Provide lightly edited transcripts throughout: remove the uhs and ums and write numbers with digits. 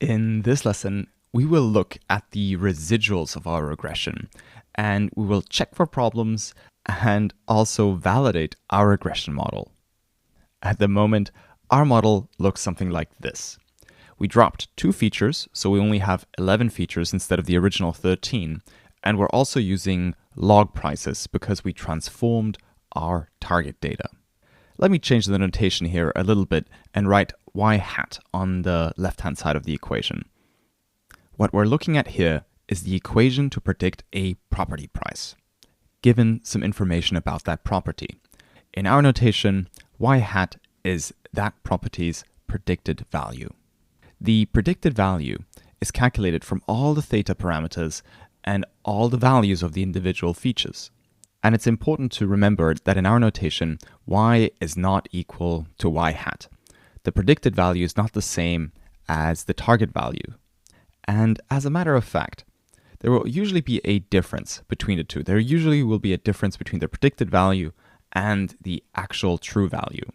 In this lesson, we will look at the residuals of our regression, and we will check for problems and also validate our regression model. At the moment, our model looks something like this. We dropped 2 features, so we only have 11 features instead of the original 13, and we're also using log prices because we transformed our target data. Let me change the notation here a little bit and write y hat on the left-hand side of the equation. What we're looking at here is the equation to predict a property price, given some information about that property. In our notation, y hat is that property's predicted value. The predicted value is calculated from all the theta parameters and all the values of the individual features. And it's important to remember that in our notation, y is not equal to y hat. The predicted value is not the same as the target value. And as a matter of fact, there will usually be a difference between the two. There usually will be a difference between the predicted value and the actual true value.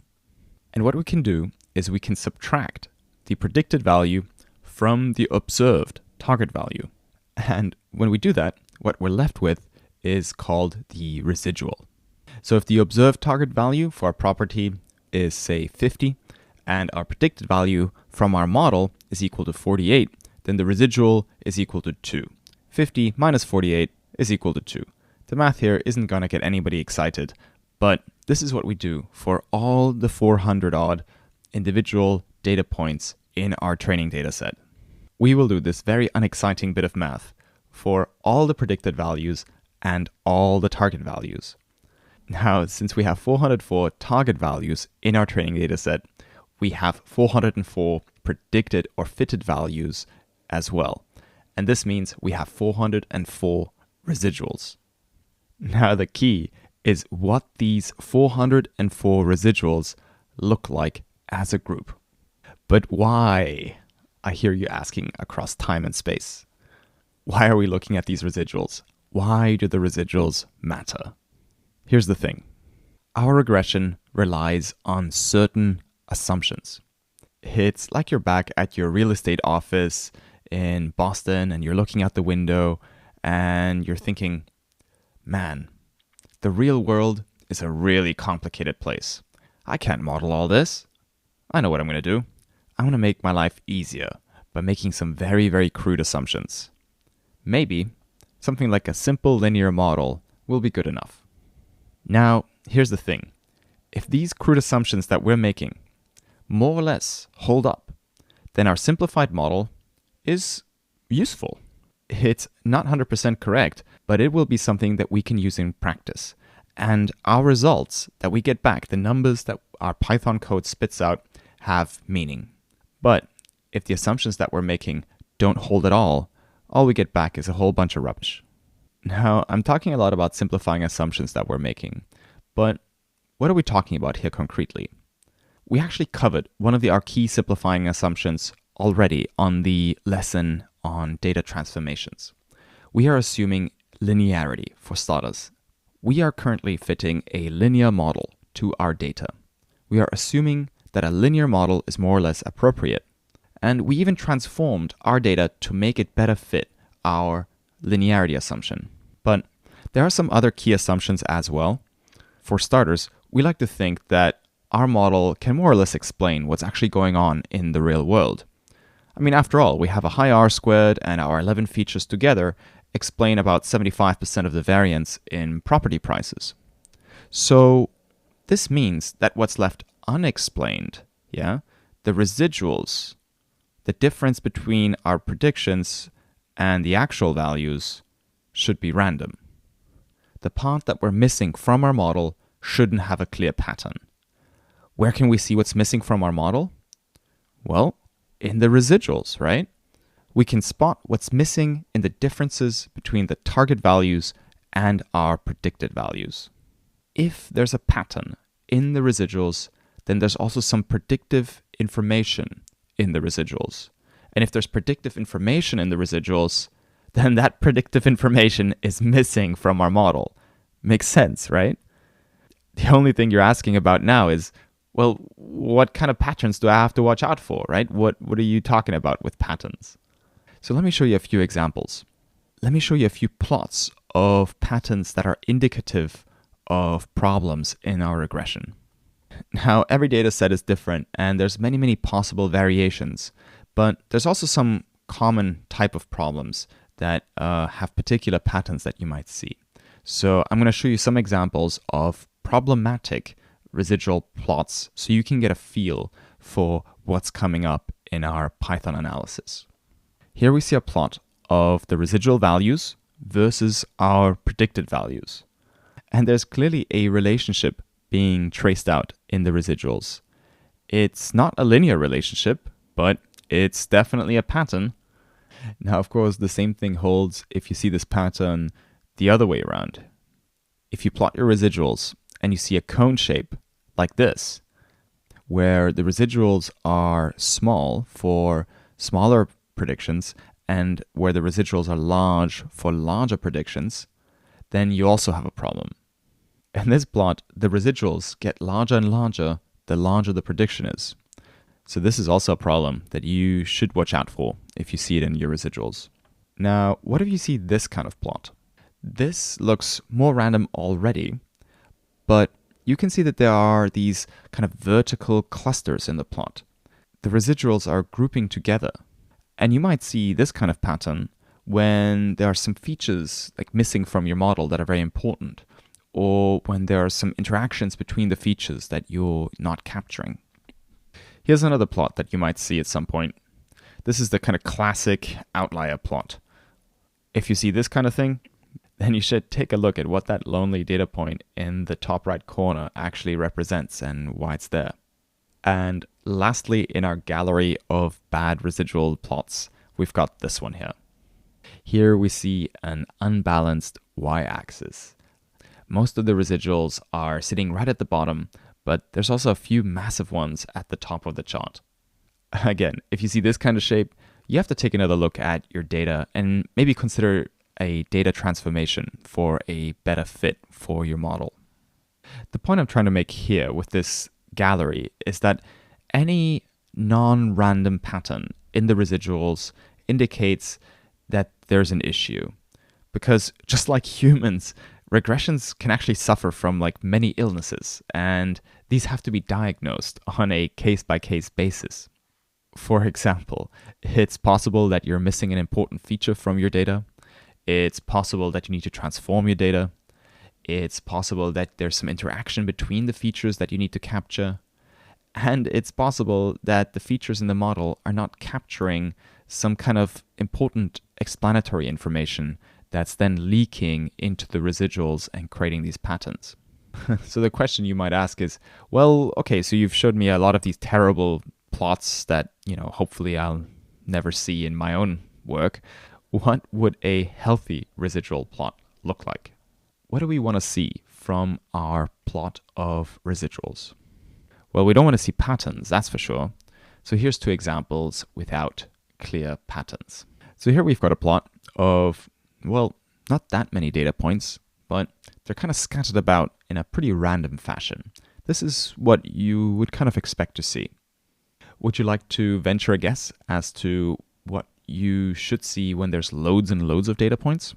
And what we can do is we can subtract the predicted value from the observed target value. And when we do that, what we're left with is called the residual. So if the observed target value for our property is, say, 50, and our predicted value from our model is equal to 48, then the residual is equal to 2. 50 minus 48 is equal to 2. The math here isn't going to get anybody excited, but this is what we do for all the 400-odd individual data points in our training data set. We will do this very unexciting bit of math for all the predicted values and all the target values. Now, since we have 404 target values in our training data set, we have 404 predicted or fitted values as well. And this means we have 404 residuals. Now, the key is what these 404 residuals look like as a group. But why? I hear you asking across time and space. Why are we looking at these residuals? Why do the residuals matter? Here's the thing. Our regression relies on certain assumptions. It's like you're back at your real estate office in Boston and you're looking out the window and you're thinking, man, the real world is a really complicated place. I can't model all this. I know what I'm going to do. I'm going to make my life easier by making some very, very crude assumptions. Maybe something like a simple linear model will be good enough. Now, here's the thing. If these crude assumptions that we're making more or less hold up, then our simplified model is useful. It's not 100% correct, but it will be something that we can use in practice. And our results that we get back, the numbers that our Python code spits out, have meaning. But if the assumptions that we're making don't hold at all we get back is a whole bunch of rubbish. Now, I'm talking a lot about simplifying assumptions that we're making, but what are we talking about here concretely? We actually covered one of our key simplifying assumptions already on the lesson on data transformations. We are assuming linearity for starters. We are currently fitting a linear model to our data. We are assuming that a linear model is more or less appropriate. And we even transformed our data to make it better fit our linearity assumption. But there are some other key assumptions as well. For starters, we like to think that our model can more or less explain what's actually going on in the real world. I mean, after all, we have a high R squared and our 11 features together explain about 75% of the variance in property prices. So this means that what's left unexplained, the residuals, the difference between our predictions and the actual values should be random. The part that we're missing from our model shouldn't have a clear pattern. Where can we see what's missing from our model? Well, in the residuals, right? We can spot what's missing in the differences between the target values and our predicted values. If there's a pattern in the residuals, then there's also some predictive information in the residuals. And if there's predictive information in the residuals, then that predictive information is missing from our model. Makes sense, right? The only thing you're asking about now is, Well, what kind of patterns do I have to watch out for, right? What are you talking about with patterns? So let me show you a few examples. Let me show you a few plots of patterns that are indicative of problems in our regression. Now, every data set is different and there's many possible variations, but there's also some common type of problems that have particular patterns that you might see. So I'm going to show you some examples of problematic residual plots so you can get a feel for what's coming up in our Python analysis. Here we see a plot of the residual values versus our predicted values. And there's clearly a relationship being traced out in the residuals. It's not a linear relationship, but it's definitely a pattern. Now, of course, the same thing holds if you see this pattern the other way around. If you plot your residuals and you see a cone shape like this, where the residuals are small for smaller predictions and where the residuals are large for larger predictions, then you also have a problem. In this plot, the residuals get larger and larger the larger the prediction is. So this is also a problem that you should watch out for if you see it in your residuals. Now, what if you see this kind of plot? This looks more random already, but you can see that there are these kind of vertical clusters in the plot. The residuals are grouping together. And you might see this kind of pattern when there are some features like missing from your model that are very important, or when there are some interactions between the features that you're not capturing. Here's another plot that you might see at some point. This is the kind of classic outlier plot. If you see this kind of thing, then you should take a look at what that lonely data point in the top right corner actually represents and why it's there. And lastly, in our gallery of bad residual plots, we've got this one here. Here we see an unbalanced y-axis. Most of the residuals are sitting right at the bottom, but there's also a few massive ones at the top of the chart. Again, if you see this kind of shape, you have to take another look at your data and maybe consider a data transformation for a better fit for your model. The point I'm trying to make here with this gallery is that any non-random pattern in the residuals indicates that there's an issue. Because just like humans, regressions can actually suffer from like many illnesses, and these have to be diagnosed on a case-by-case basis. For example, it's possible that you're missing an important feature from your data. It's possible that you need to transform your data. It's possible that there's some interaction between the features that you need to capture. And it's possible that the features in the model are not capturing some kind of important explanatory information that's then leaking into the residuals and creating these patterns. So the question you might ask is, well, okay, so you've showed me a lot of these terrible plots that, hopefully I'll never see in my own work. What would a healthy residual plot look like? What do we want to see from our plot of residuals? Well, we don't want to see patterns, that's for sure. So here's two examples without clear patterns. So here we've got a plot of, well, not that many data points, but they're kind of scattered about in a pretty random fashion. This is what you would kind of expect to see. Would you like to venture a guess as to what you should see when there's loads and loads of data points?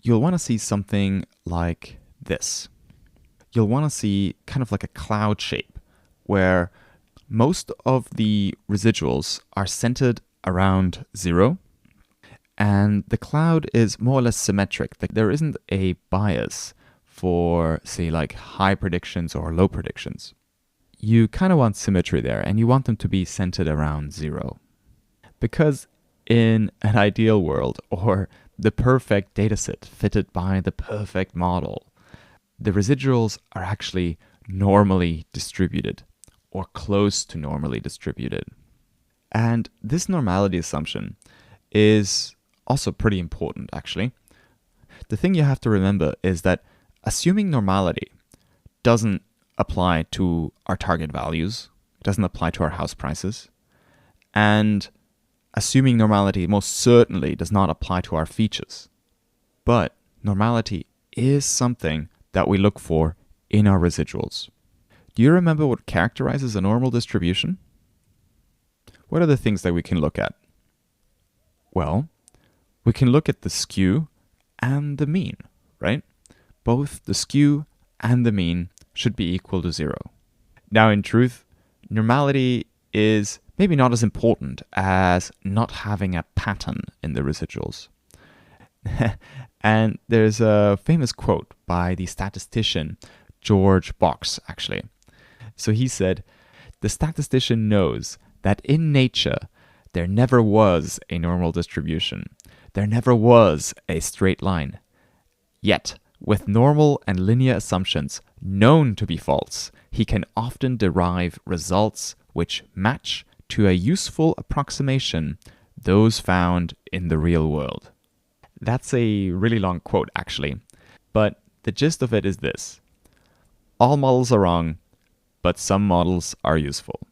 You'll want to see something like this. You'll want to see kind of like a cloud shape where most of the residuals are centered around 0, and the cloud is more or less symmetric. Like there isn't a bias for, say, like high predictions or low predictions. You kind of want symmetry there, and you want them to be centered around 0. Because in an ideal world, or the perfect dataset fitted by the perfect model, the residuals are actually normally distributed or close to normally distributed. And this normality assumption is also pretty important, actually. The thing you have to remember is that assuming normality doesn't apply to our target values, it doesn't apply to our house prices, and assuming normality most certainly does not apply to our features. But normality is something that we look for in our residuals. Do you remember what characterizes a normal distribution? What are the things that we can look at? Well, we can look at the skew and the mean, right? Both the skew and the mean should be equal to 0. Now, in truth, normality is maybe not as important as not having a pattern in the residuals. And there's a famous quote by the statistician George Box, actually. So he said, "The statistician knows that in nature there never was a normal distribution. There never was a straight line. Yet, with normal and linear assumptions known to be false, he can often derive results which match to a useful approximation those found in the real world." That's a really long quote, actually, but the gist of it is this: all models are wrong, but some models are useful.